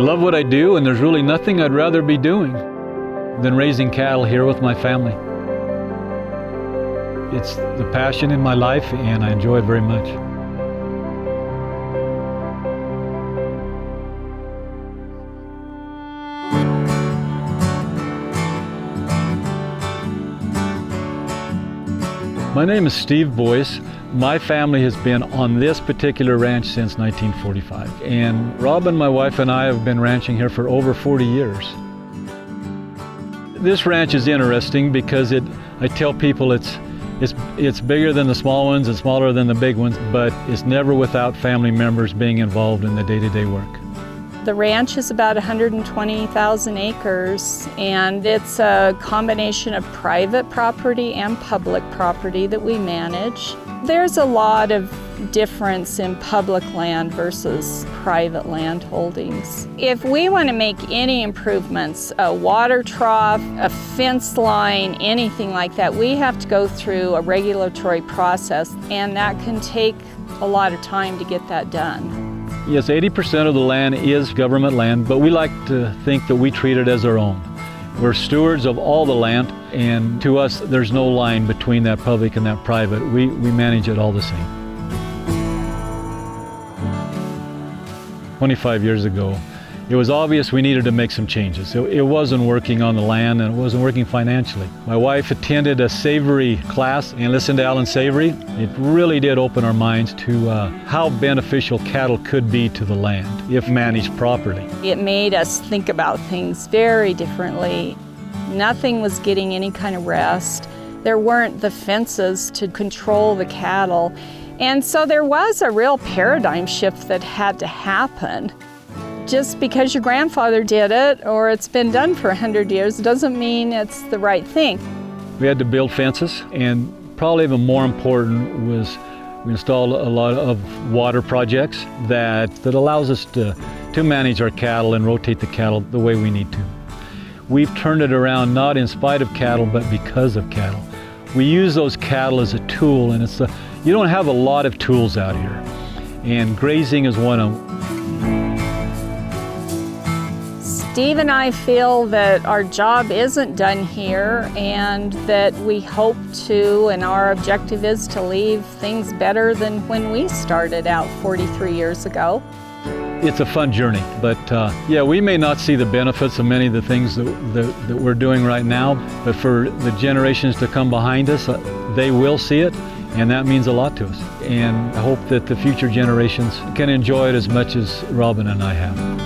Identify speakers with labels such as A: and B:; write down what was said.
A: love what I do, and there's really nothing I'd rather be doing than raising cattle here with my family. It's the passion in my life, and I enjoy it very much. My name is Steve Boies. My family has been on this particular ranch since 1945. And Robin, my wife, and I have been ranching here for over 40 years. This ranch is interesting because I tell people it's bigger than the small ones and smaller than the big ones, but it's never without family members being involved in the day-to-day work.
B: The ranch is about 120,000 acres, and it's a combination of private property and public property that we manage. There's a lot of difference in public land versus private land holdings. If we want to make any improvements, a water trough, a fence line, anything like that, we have to go through a regulatory process, and that can take a lot of time to get that done.
A: Yes, 80% of the land is government land, but we like to think that we treat it as our own. We're stewards of all the land, and to us, there's no line between that public and that private. We manage it all the same. 25 years ago, it was obvious we needed to make some changes. It wasn't working on the land, and it wasn't working financially. My wife attended a savory class and listened to Alan Savory. It really did open our minds to how beneficial cattle could be to the land if managed properly.
B: It made us think about things very differently. Nothing was getting any kind of rest. There weren't the fences to control the cattle. And so there was a real paradigm shift that had to happen. Just because your grandfather did it or it's been done for 100 years doesn't mean it's the right thing.
A: We had to build fences, and probably even more important was we installed a lot of water projects that allows us to manage our cattle and rotate the cattle the way we need to. We've turned it around not in spite of cattle, but because of cattle. We use those cattle as a tool, and you don't have a lot of tools out here, and grazing is one of them.
B: Steve and I feel that our job isn't done here, and that we hope to, and our objective is to leave things better than when we started out 43 years ago.
A: It's a fun journey, but yeah, we may not see the benefits of many of the things that we're doing right now, but for the generations to come behind us, they will see it, and that means a lot to us. And I hope that the future generations can enjoy it as much as Robin and I have.